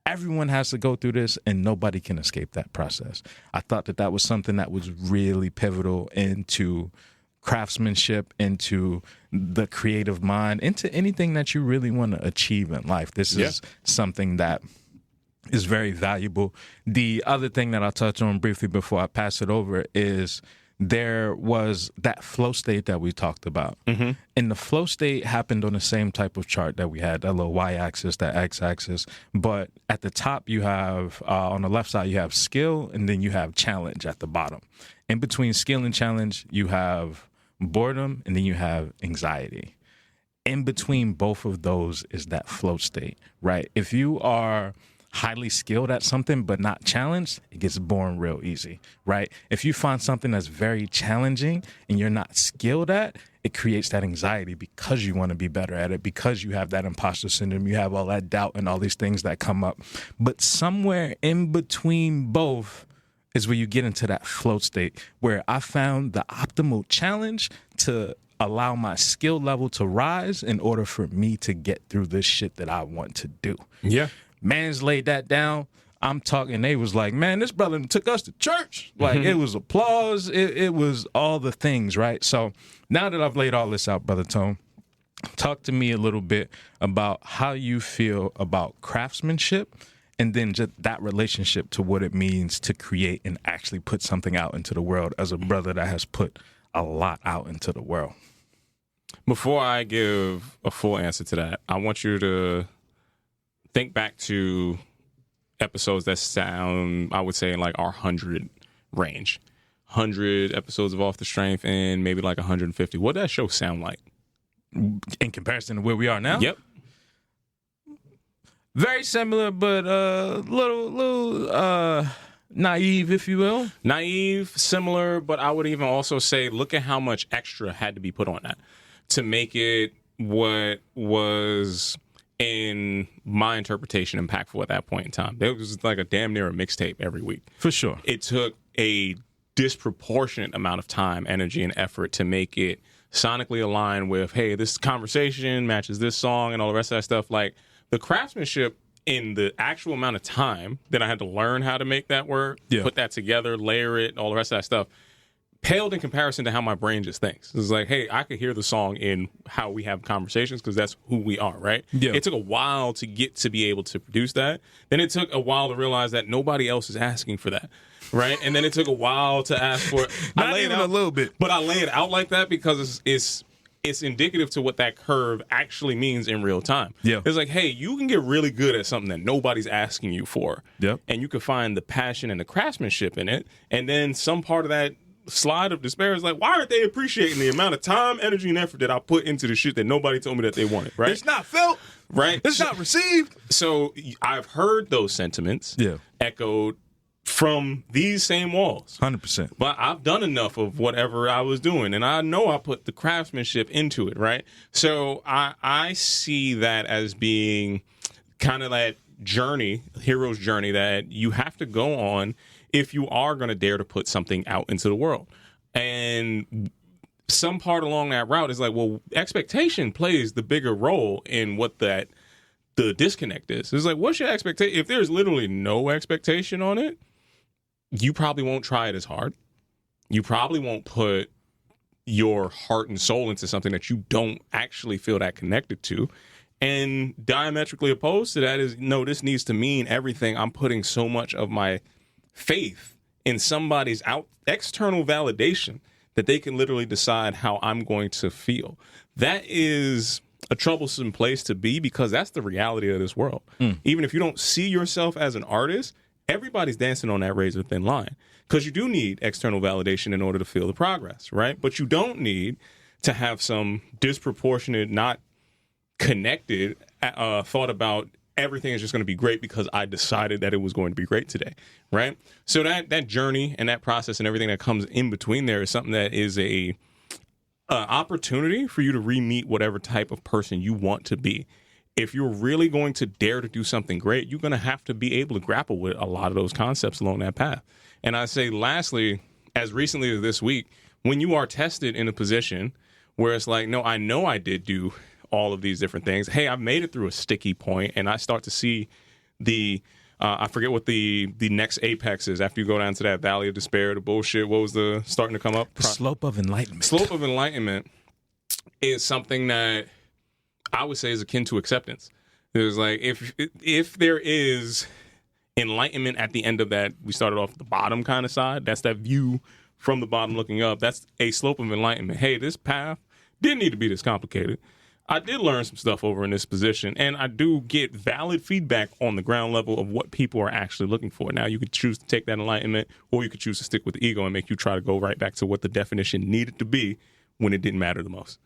Everyone has to go through this, and nobody can escape that process. I thought that was something that was really pivotal into craftsmanship, into the creative mind, into anything that you really want to achieve in life. This is something that is very valuable. The other thing that I'll touch on briefly before I pass it over is there was that flow state that we talked about. Mm-hmm. And the flow state happened on the same type of chart that we had, that little y-axis, that x-axis. But at the top, you have, on the left side, you have skill, and then you have challenge at the bottom. In between skill and challenge, you have boredom, and then you have anxiety. In between both of those is that flow state, right? If you are highly skilled at something but not challenged, it gets boring real easy, right? If you find something that's very challenging and you're not skilled at, it creates that anxiety because you want to be better at it, because you have that imposter syndrome, you have all that doubt and all these things that come up. But somewhere in between both is where you get into that flow state, where I found the optimal challenge to allow my skill level to rise in order for me to get through this shit that I want to do. Yeah. Man's laid that down. I'm talking, they was like, man, this brother took us to church. Like, it was applause. It was all the things, right? So now that I've laid all this out, Brother Tone, talk to me a little bit about how you feel about craftsmanship, and then just that relationship to what it means to create and actually put something out into the world as a brother that has put a lot out into the world. Before I give a full answer to that, I want you to think back to episodes that sound, I would say, in like our 100 range. 100 episodes of Off the Strength and maybe like 150. What did that show sound like? In comparison to where we are now? Yep. Very similar, but little naive, if you will. Naive, similar, but I would even also say, look at how much extra had to be put on that to make it what was, in my interpretation, impactful at that point in time. There was like a damn near a mixtape every week. For sure. It took a disproportionate amount of time, energy, and effort to make it sonically align with, hey, this conversation matches this song and all the rest of that stuff. Like, the craftsmanship in the actual amount of time that I had to learn how to make that work, put that together, layer it, all the rest of that stuff, paled in comparison to how my brain just thinks. It's like, hey, I could hear the song in how we have conversations because that's who we are, right? Yeah. It took a while to get to be able to produce that. Then it took a while to realize that nobody else is asking for that, right? And then it took a while to ask for it. Not even a little bit. But I lay it out like that because it's indicative to what that curve actually means in real time. Yeah. It's like, hey, you can get really good at something that nobody's asking you for. Yep. And you can find the passion and the craftsmanship in it. And then some part of that slide of despair is like, why aren't they appreciating the amount of time, energy, and effort that I put into the shit that nobody told me that they wanted, right? It's not felt. Right. It's not received. So I've heard those sentiments echoed from these same walls. 100%. But I've done enough of whatever I was doing, and I know I put the craftsmanship into it, right? So I see that as being kind of that journey, hero's journey, that you have to go on if you are going to dare to put something out into the world. And some part along that route is like, well, expectation plays the bigger role in what the disconnect is. It's like, what's your expectation? If there's literally no expectation on it, you probably won't try it as hard. You probably won't put your heart and soul into something that you don't actually feel that connected to. And diametrically opposed to that is, no, this needs to mean everything. I'm putting so much of my faith in somebody's external validation that they can literally decide how I'm going to feel. That is a troublesome place to be because that's the reality of this world. Even if you don't see yourself as an artist, everybody's dancing on that razor thin line because you do need external validation in order to feel the progress, right? But you don't need to have some disproportionate, not connected thought about everything is just going to be great because I decided that it was going to be great today, right? So that journey and that process and everything that comes in between there is something that is a opportunity for you to re-meet whatever type of person you want to be. If you're really going to dare to do something great, you're going to have to be able to grapple with a lot of those concepts along that path. And I say, lastly, as recently as this week, when you are tested in a position where it's like, no, I know I did do all of these different things. Hey, I've made it through a sticky point, and I start to see the, I forget what the next apex is after you go down to that valley of despair, the bullshit. What was the starting to come up? The slope of enlightenment. Slope of enlightenment is something that I would say is akin to acceptance. There's like, if there is enlightenment at the end of that, we started off the bottom kind of side. That's that view from the bottom looking up. That's a slope of enlightenment. Hey, this path didn't need to be this complicated. I did learn some stuff over in this position, and I do get valid feedback on the ground level of what people are actually looking for. Now, you could choose to take that enlightenment, or you could choose to stick with the ego and make you try to go right back to what the definition needed to be when it didn't matter the most.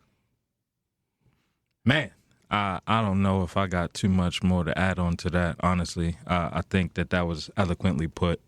Man, I don't know if I got too much more to add on to that, honestly. I think that was eloquently put.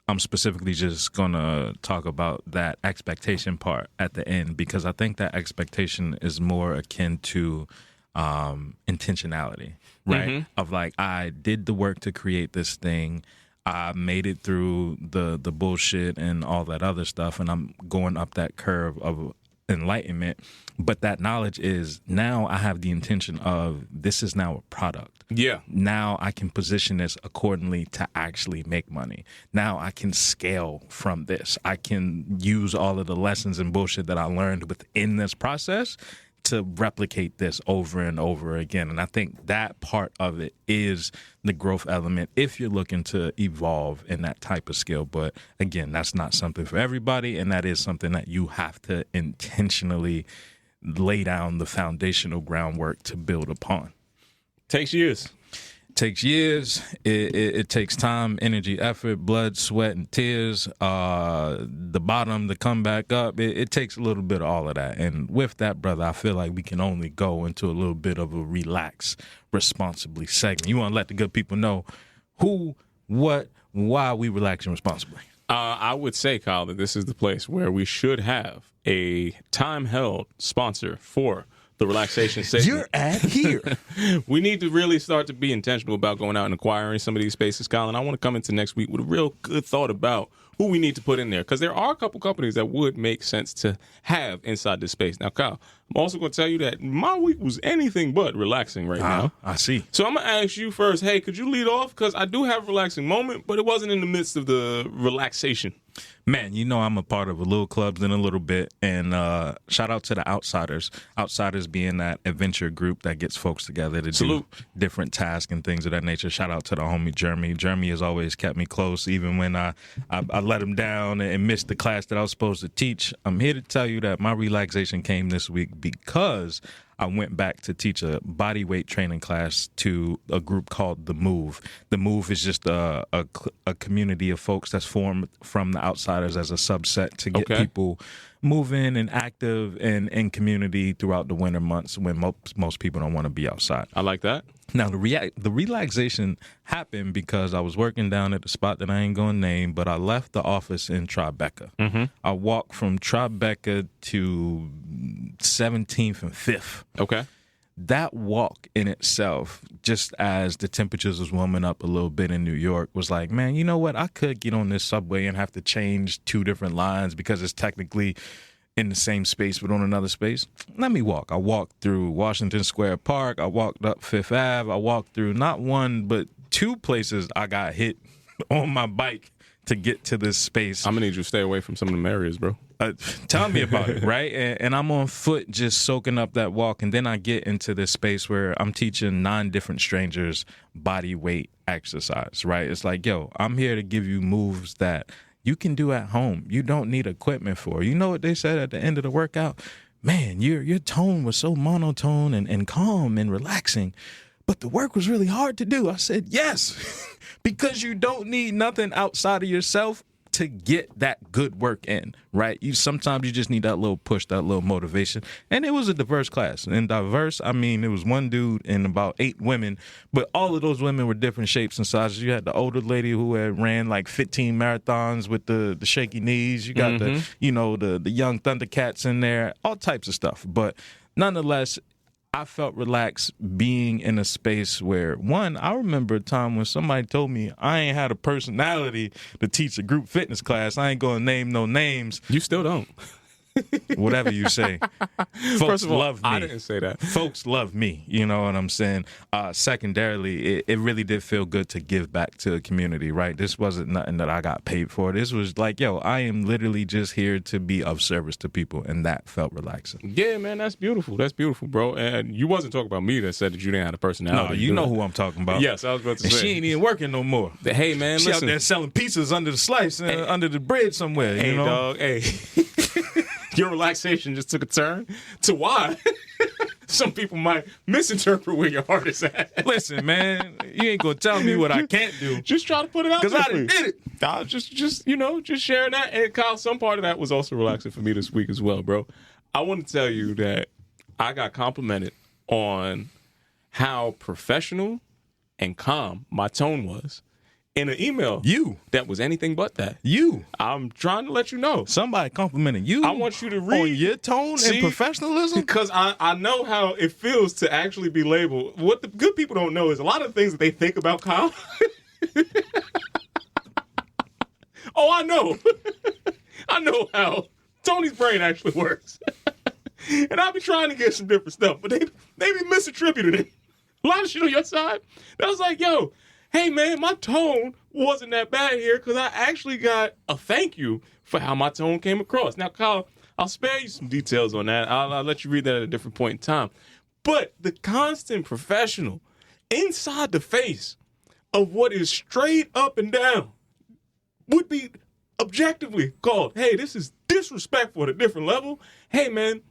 I'm specifically just going to talk about that expectation part at the end, because I think that expectation is more akin to intentionality, right? Mm-hmm. Of like, I did the work to create this thing. I made it through the bullshit and all that other stuff, and I'm going up that curve of enlightenment. But that knowledge is, now I have the intention of, this is now a product. Yeah. Now I can position this accordingly to actually make money. Now I can scale from this. I can use all of the lessons and bullshit that I learned within this process to replicate this over and over again. And I think that part of it is the growth element if you're looking to evolve in that type of skill. But again, that's not something for everybody, and that is something that you have to intentionally lay down the foundational groundwork to build upon. Takes years. Takes years. It takes time, energy, effort, blood, sweat, and tears. The bottom to come back up. It takes a little bit of all of that. And with that, brother, I feel like we can only go into a little bit of a relax responsibly segment. You want to let the good people know who, what, why we relaxing responsibly. I would say, Kyle, that this is the place where we should have a time-held sponsor for the relaxation segment. You're at here. We need to really start to be intentional about going out and acquiring some of these spaces, Colin. I want to come into next week with a real good thought about who we need to put in there, because there are a couple companies that would make sense to have inside this space. Now, Kyle, I'm also going to tell you that my week was anything but relaxing right now. I see. So I'm going to ask you first, hey, could you lead off? Because I do have a relaxing moment, but it wasn't in the midst of the relaxation. Man, you know I'm a part of a little clubs in a little bit, and shout out to the Outsiders. Outsiders being that adventure group that gets folks together to do different tasks and things of that nature. Shout out to the homie Jeremy. Jeremy has always kept me close, even when I let him down and missed the class that I was supposed to teach. I'm here to tell you that my relaxation came this week because I went back to teach a body weight training class to a group called The Move. The Move is just a community of folks that's formed from the Outsiders as a subset to get people moving and active and in community throughout the winter months when most people don't want to be outside. I like that. Now, the relaxation happened because I was working down at the spot that I ain't going to name, but I left the office in Tribeca. Mm-hmm. I walked from Tribeca to 17th and 5th. Okay. That walk in itself, just as the temperatures was warming up a little bit in New York, was like, man, you know what? I could get on this subway and have to change 2 different lines because it's technically in the same space but on another space. Let me walk. I walked through Washington Square Park. I walked up Fifth Ave. I walked through not one but 2 places I got hit on my bike to get to this space. I'm going to need you to stay away from some of them areas, bro. Tell me about it, right? And I'm on foot just soaking up that walk. And then I get into this space where I'm teaching 9 different strangers body weight exercise, right? It's like, yo, I'm here to give you moves that you can do at home. You don't need equipment for. You know what they said at the end of the workout? Man, your tone was so monotone and calm and relaxing. but the work was really hard to do. I said, yes, because you don't need nothing outside of yourself to get that good work in, right? Sometimes you just need that little push, that little motivation. And it was a diverse class. And diverse, I mean, it was one dude and about 8 women, but all of those women were different shapes and sizes. You had the older lady who had ran like 15 marathons with the shaky knees. You got the young Thundercats in there, all types of stuff. But nonetheless, I felt relaxed being in a space where, one, I remember a time when somebody told me I ain't had a personality to teach a group fitness class. I ain't going to name no names. You still don't. Whatever you say. Folks First of all, love me. I didn't say that. Folks love me. You know what I'm saying? Secondarily, it really did feel good to give back to the community, right? This wasn't nothing that I got paid for. This was like, yo, I am literally just here to be of service to people, and that felt relaxing. Yeah, man, that's beautiful. That's beautiful, bro. And you wasn't talking about me that said that you didn't have a personality. No, you know who I'm talking about. Yes, I was about to and say. she ain't even working no more. Hey, man, She listen. out there selling pizzas under the slice, under the bread somewhere. Hey, you know? dog, hey. Your relaxation just took a turn to why some people might misinterpret where your heart is at. Listen, man, you ain't gonna tell me what I can't do. Just try to put it out there. Because I for you. did it. I was just sharing that. And Kyle, some part of that was also relaxing for me this week as well, bro. I want to tell you that I got complimented on how professional and calm my tone was in an email that was anything but that. I'm trying to let you know. Somebody complimenting you. I want you to read on your tone and professionalism. Because I know how it feels to actually be labeled. What the good people don't know is a lot of the things that they think about Kyle. Oh, I know. I know how Tony's brain actually works. And I be trying to get some different stuff, but they be misattributed it. A lot of shit on your side. That was like, yo, hey, man, my tone wasn't that bad here because I actually got a thank you for how my tone came across. Now, Kyle, I'll spare you some details on that. I'll let you read that at a different point in time. But the constant professional inside the face of what is straight up and down would be objectively called, hey, this is disrespectful at a different level. Hey, man,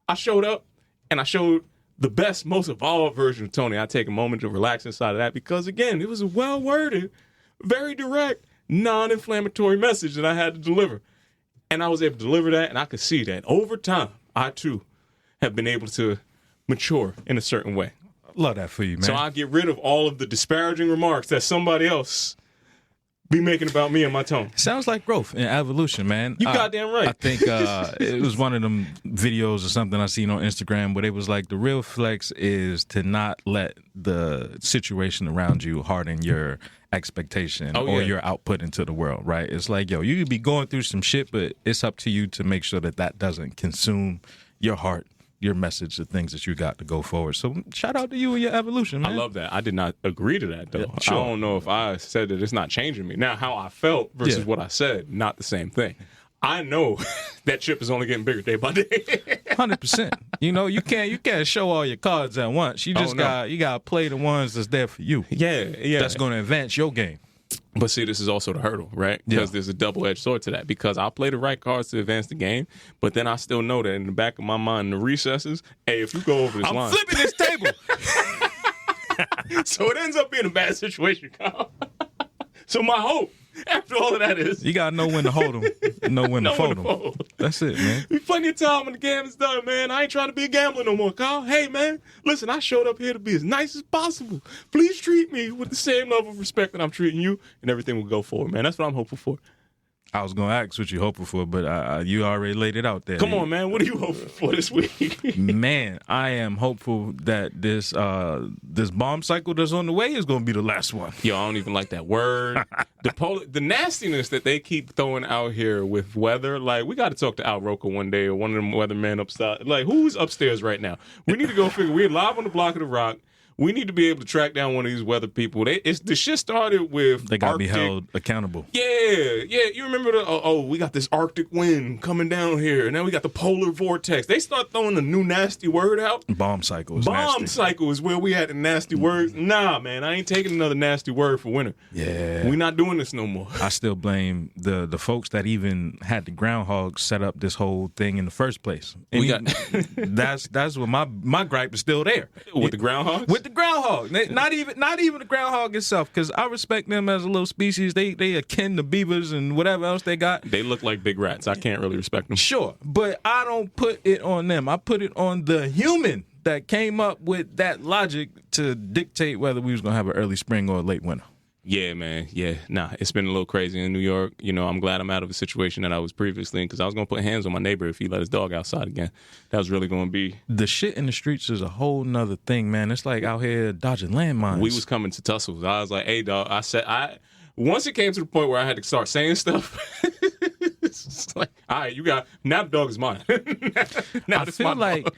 I showed up and I showed the best, most evolved version of Tony. I take a moment to relax inside of that because, again, it was a well-worded, very direct, non-inflammatory message that I had to deliver. And I was able to deliver that, and I could see that over time, I, too, have been able to mature in a certain way. Love that for you, man. So I get rid of all of the disparaging remarks that somebody else be making about me and my tone. Sounds like growth and evolution, man. You goddamn right. I think it was one of them videos or something I seen on Instagram where it was like the real flex is to not let the situation around you harden your expectation or your output into the world, right? It's like, yo, you could be going through some shit, but it's up to you to make sure that that doesn't consume your heart, your message, the things that you got to go forward. So shout out to you and your evolution, man. I love that. I did not agree to that, though. Yeah, sure. I don't know if I said that it's not changing me. Now, how I felt versus what I said, not the same thing. I know that chip is only getting bigger day by day. 100%. You know, you can't show all your cards at once. You just got to play the ones that's there for you. Yeah. That's going to advance your game. But see, this is also the hurdle, right? Because there's a double-edged sword to that. Because I'll play the right cards to advance the game, but then I still know that in the back of my mind, in the recesses, hey, if you go over this line... I'm flipping this table. So it ends up being a bad situation, Kyle. So my hope, after all of that is... You got to know when to hold them, know when to fold them. That's it, man. There's plenty of time when the game is done, man. I ain't trying to be a gambler no more, Kyle. Hey, man, listen, I showed up here to be as nice as possible. Please treat me with the same level of respect that I'm treating you, and everything will go forward, man. That's what I'm hopeful for. I was going to ask what you're hoping for, but you already laid it out there. Come on, man. What are you hoping for this week? Man, I am hopeful that this bomb cycle that's on the way is going to be the last one. Yo, I don't even like that word. The nastiness that they keep throwing out here with weather, like, we got to talk to Al Roker one day or one of them weathermen upstairs. Like, who's upstairs right now? We need to go figure. We're live on the block of the rock. We need to be able to track down one of these weather people. The shit started with they got to be held accountable. Yeah. You remember we got this Arctic wind coming down here, and then we got the polar vortex. They start throwing a new nasty word out. Bomb cycle is Bomb nasty. cycle is where we had the nasty words. Nah, man, I ain't taking another nasty word for winter. Yeah, we not doing this no more. I still blame the folks that even had the groundhogs set up this whole thing in the first place. And that's what my gripe is still there with the groundhogs. With the groundhog. Not even the groundhog itself, because I respect them as a little species. They akin to beavers and whatever else they got. They look like big rats. I can't really respect them. Sure, but I don't put it on them. I put it on the human that came up with that logic to dictate whether we was going to have an early spring or a late winter. Yeah, man. Yeah. Nah, it's been a little crazy in New York. You know, I'm glad I'm out of a situation that I was previously in, because I was going to put hands on my neighbor if he let his dog outside again. That was really going to be... The shit in the streets is a whole nother thing, man. It's like out here dodging landmines. We was coming to tussles. I was like, hey, dog, once it came to the point where I had to start saying stuff, it's like, all right, now the dog is mine. Now I feel like,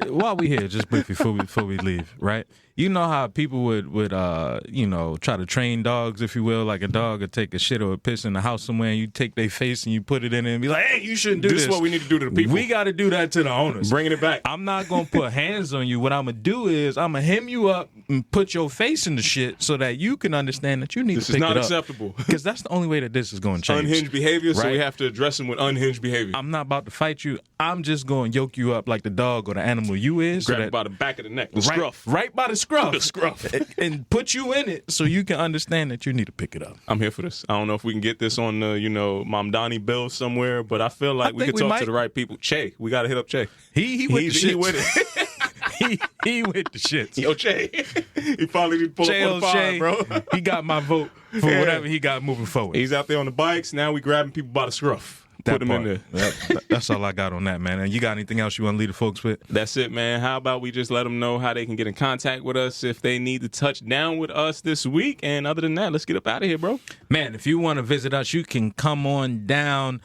while we here, just briefly before we leave, right? You know how people would try to train dogs, if you will, like a dog would take a shit or a piss in the house somewhere, and you take their face and you put it in it and be like, hey, you shouldn't do this. This is what we need to do to the people. We got to do that to the owners. Bringing it back. I'm not going to put hands on you. What I'm going to do is I'm going to hem you up and put your face in the shit so that you can understand that you need to pick it up. This is not acceptable. Because that's the only way that this is going to change. Unhinged behavior, right? So we have to address them with unhinged behavior. I'm not about to fight you. I'm just going to yoke you up like the dog or the animal you is. Grab it by the back of the neck, the scruff. Right by the scruff. The scruff. And put you in it so you can understand that you need to pick it up. I'm here for this. I don't know if we can get this on the, Mamdani bill somewhere, but I feel like we could talk to the right people. Che, we got to hit up Che. He with the shit. He with it. he with the shit. Yo, Che. He finally did pull up on the fire, bro. He got my vote for whatever he got moving forward. He's out there on the bikes. Now we grabbing people by the scruff. Put them in there. That's all I got on that, man. And you got anything else you want to leave the folks with? That's it, man. How about we just let them know how they can get in contact with us if they need to touch down with us this week? And other than that, let's get up out of here, bro. Man, if you want to visit us, you can come on down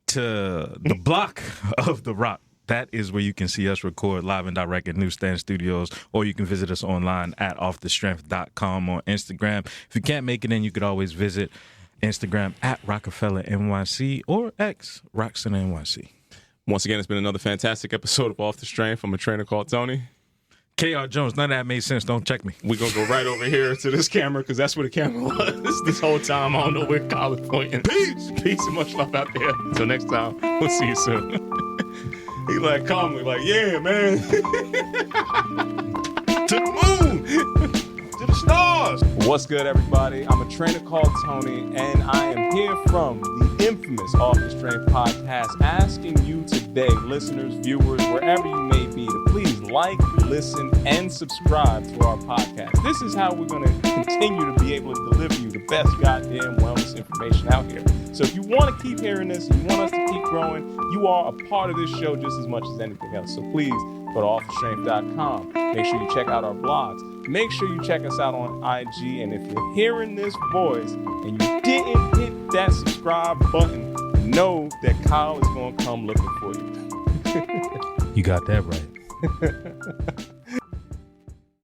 to the block of The Rock. That is where you can see us record live and direct at Newsstand Studios, or you can visit us online at offthestrength.com on Instagram. If you can't make it in, you could always visit Instagram at Rockefeller NYC or X Roxon NYC. Once again, it's been another fantastic episode of Off the Strength. I'm a trainer called Tony. KR Jones, none of that made sense. Don't check me. We're going to go right over here to this camera because that's where the camera was this whole time. I don't know where Kyle is pointing. Peace and much love out there. Until next time, we'll see you soon. He like calmly like, yeah, man. To the moon. To the stars. What's good, everybody? I'm a trainer called Tony, and I am here from the infamous Off the Strength podcast, asking you today, listeners, viewers, wherever you may be, to please like, listen, and subscribe to our podcast. This is how we're going to continue to be able to deliver you the best goddamn wellness information out here. So if you want to keep hearing this, and you want us to keep growing, you are a part of this show just as much as anything else. So please go to offthestrength.com. Make sure you check out our blogs. Make sure you check us out on IG. And if you're hearing this voice and you didn't hit that subscribe button, know that Kyle is going to come looking for you. You got that right.